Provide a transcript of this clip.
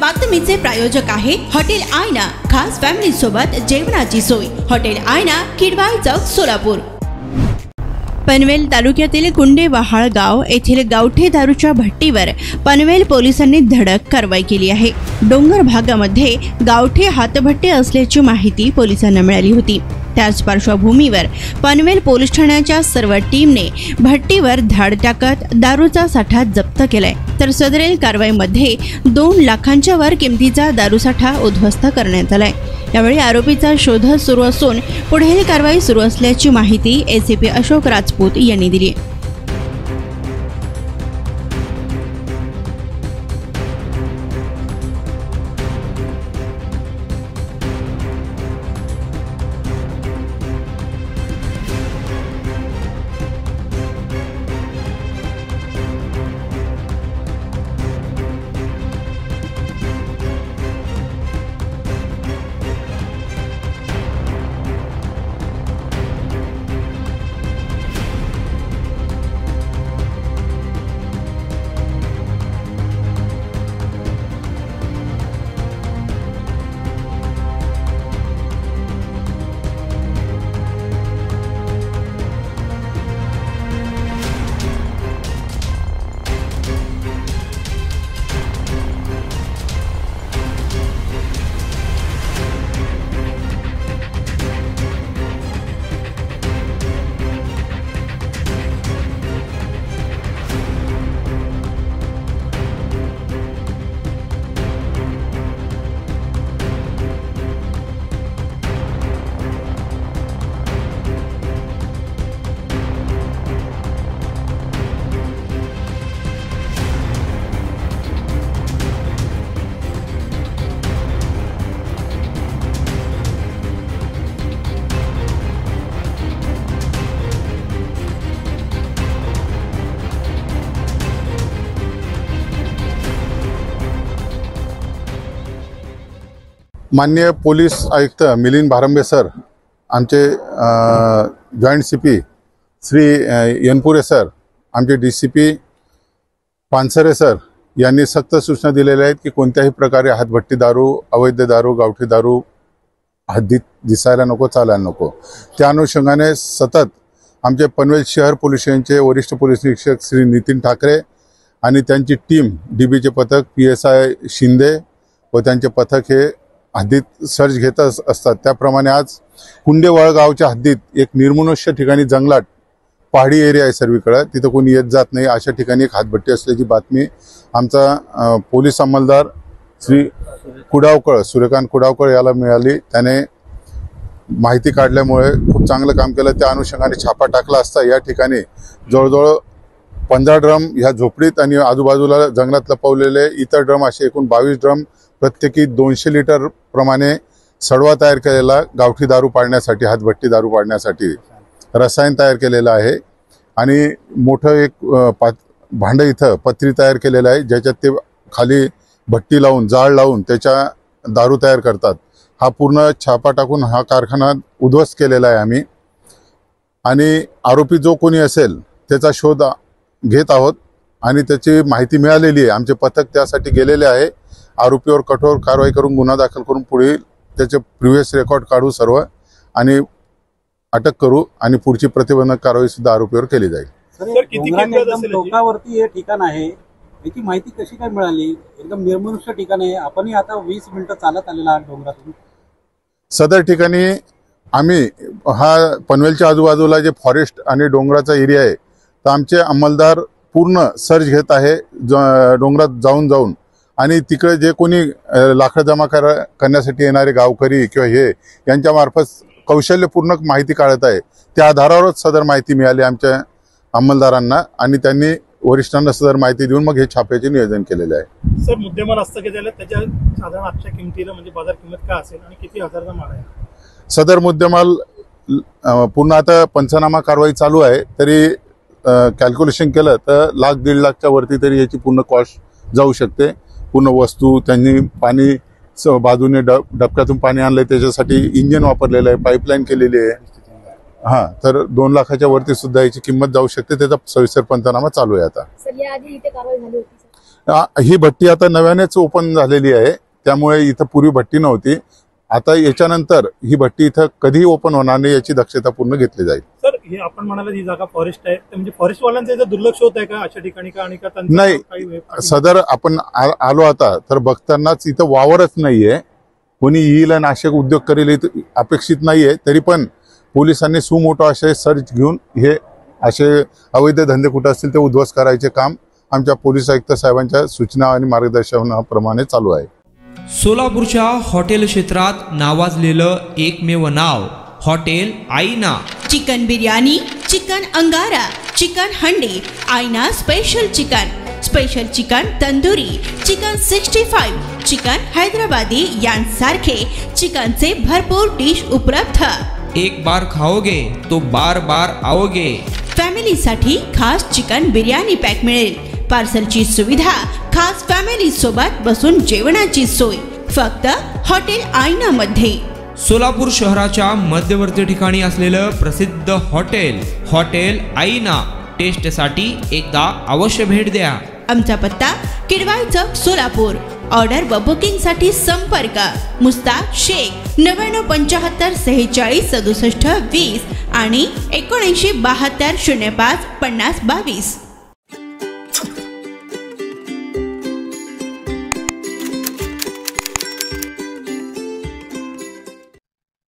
बातमीचे प्रायोजक आहे हॉटेल आयना, खास फॅमिली सोबत जेवणाची सोय। हॉटेल आयना, किडवाई चौक, सोलापूर। पनवेल तालुक्यातील कुंडेवहाळ गाव येथील गावठी दारूच्या भट्टीवर पनवेल पोलिसांनी धडक कारवाई केली आहे। डोंगर भागामध्ये गावठी हातभट्टी असल्याची माहिती पोलिसांना मिळाली होती। त्याच पार्श्वभूमीवर पनवेल पोलीस ठाण्याच्या सर्व टीमने भट्टीवर धाड टाकत दारूचा साठा जप्त केलाय। तर सदरील कारवाईमध्ये 2 लाखांच्या वर किमतीचा दारूसाठा उद्ध्वस्त करण्यात आलाय। यावेळी आरोपीचा शोध सुरू असून पुढील कारवाई सुरू असल्याची माहिती एसीपी अशोक राजपूत यांनी दिली। माननीय पोलीस आयुक्त मिलिंद भारंबे सर, आमचे जॉइंट सीपी श्री यनपुरे सर, आमचे डीसीपी पानसरे सर यांनी सक्त सूचना दिलेल्या आहेत की कोणत्याही प्रकारे हातभट्टी दारू, अवैध दारू, गावठी दारू हद्दीत दिसायला नको, चालायला नको। त्या अनुषंगाने सतत आमचे पनवेल शहर पोलीस स्टेशनचे वरिष्ठ पोलीस निरीक्षक श्री नितीन ठाकरे आणि त्यांची टीम, डीबीचे पथक, PSI शिंदे व त्यांचे पथक हे हद्दीत सर्च घेत असतात। त्याप्रमाणे आज कुंडेवहाळ गावच्या हद्दीत एक निर्मनुष्य ठिकाणी, जंगलात, पहाडी एरिया आहे सर्वीकडे, तिथं कोणी येत जात नाही, अशा ठिकाणी एक हातभट्टी असल्याची बातमी आमचा पोलीस अंमलदार श्री कुडावकर, सूर्यकांत कुडावकर याला मिळाली। त्याने माहिती काढल्यामुळे खूप चांगलं काम केलं। त्या अनुषंगाने छापा टाकला असता या ठिकाणी जवळजवळ 15 ड्रम ह्या झोपडीत आणि आजूबाजूला जंगलात लपवलेले इतर ड्रम असे एकूण 22 ड्रम, प्रत्येकी 200 लिटर प्रमाणे सडवा तयार केलेला गावठी दारू पाडण्यासाठी, हातभट्टी दारू पाडण्यासाठी रसायन तयार केलेलं आहे। आणि मोठं एक भांडं इथं पत्री तयार केलेलं आहे, ज्याच्यात ते खाली भट्टी लावून, जाळ लावून त्याच्या दारू तयार करतात। हा पूर्ण छापा टाकून हा कारखाना उद्ध्वस्त केलेला आहे आम्ही। आणि आरोपी जो कोणी असेल त्याचा शोध घेत आहोत आणि त्याची माहिती मिळालेली आहे। आमचे पथक त्यासाठी गेलेले आहे। आरोपीवर कठोर कारवाई करून गुन्हा दाखल करून पुढील त्याचे प्रिव्हियस रेकॉर्ड काढू सर्व आणि अटक करू आणि पुढची प्रतिबंधक कारवाई सुद्धा आरोपीवर केली जाईल। सर, किती टोकावरती हे ठिकाण आहे, याची माहिती कशी काय मिळाली? एकदम निर्मनुष्य ठिकाण आहे, आपणही आता 20 मिनिटं चालत आलेला आहात डोंगरातून। सदर ठिकाणी आम्ही हा पनवेलच्या आजूबाजूला जे फॉरेस्ट आणि डोंगराचा एरिया आहे, तर आमचे अंमलदार पूर्ण सर्च घेत आहे डोंगरात जाऊन जाऊन। आणि तिकडे जे कोणी लाकडं जमा करण्यासाठी येणारे गावकरी किंवा हे यांच्या मार्फत कौशल्यपूर्ण माहिती काढत आहे। त्या आधारावरच सदर माहिती मिळाली आमच्या अंमलदारांना आणि त्यांनी वरिष्ठांना सदर माहिती देऊन मग हे छाप्याचे नियोजन केलेले आहे। सर, मुद्देमाल हस्तगत झाले, त्याच्या साधारण आजच्या किमतीला म्हणजे बाजार किंमत काय असेल आणि किती हजाराचा माल आहे? सदर मुद्देमाल पूर्ण आता पंचनामा कारवाई चालू आहे, तरी कॅल्क्युलेशन केलं तर 1,00,000-1.5 लाखच्या वरती तरी याची पूर्ण कॉस्ट जाऊ शकते। पूर्ण वस्तू, त्यांनी पाणी बाजूने डबक्यातून पाणी आणलंय, त्याच्यासाठी इंजिन वापरलेलं आहे, पाईपलाईन केलेली आहे। हां, तर 2 लाखाच्या वरती सुद्धा याची किंमत जाऊ शकते। त्याचा सविस्तर पंचनामा चालू आहे आता। सर, याआधी इथे कारवाई झाली होती? ही भट्टी आता नव्यानेच ओपन झालेली आहे, त्यामुळे इथं पूर्वी भट्टी नव्हती. आता याच्यानंतर ही भट्टी इथं कधीही ओपन होणार नाही याची दक्षता पूर्ण घेतली जाईल. सर, हे आपण म्हणाला ही जागा फॉरेस्ट आहे, तर म्हणजे फॉरेस्टवाल्यांचं इथं दुर्लक्ष होत आहे का अशा ठिकाणी का? आणि का त्यांचं नाही, काही सदर आपण आलो आता तर बघतानाच इथं वावरच नाहीये, कोणी येईल आणि नाशक उद्योग करेल इथं अपेक्षित नाहीये. तरी पण पोलिसांनी सुमोटो असे सर्च घेऊन हे असे अवैध धंदे कुठे असतील ते उद्ध्वस्त करायचे काम आमच्या पोलीस आयुक्त साहेबांच्या सूचना आणि मार्गदर्शनाप्रमाणे चालू आहे. सोलापूरच्या हॉटेल क्षेत्रात नावाजलेलं एकमेव नाव हॉटेल आईना. चिकन बिर्याणी, चिकन अंगारा, चिकन हंडी, आईना special chicken tandoori, chicken 65, chicken Hyderabadi यांसारखे चिकनचे भरपूर डिश उपलब्ध. एक बार खाओगे तो बार बार आओगे. फॅमिलीसाठी खास चिकन बिर्याणी पॅक मिळेल. पार्सलची सुविधा, खास फॅमिली सोबत बसून जेवणाची सोय फक्त हॉटेल आईना मध्ये. सोलापूर शहराच्या मध्यवर्ती ठिकाणी असलेलं प्रसिद्ध हॉटेल आईना टेस्टसाठी एकदा अवश्य भेट द्या. आमचा पत्ता किडवाई चौक सोलापूर. ऑर्डर व बुकिंग साठी संपर्क मुस्ताक शेख 9975 46 67 20 आणि 7972 05 50 22.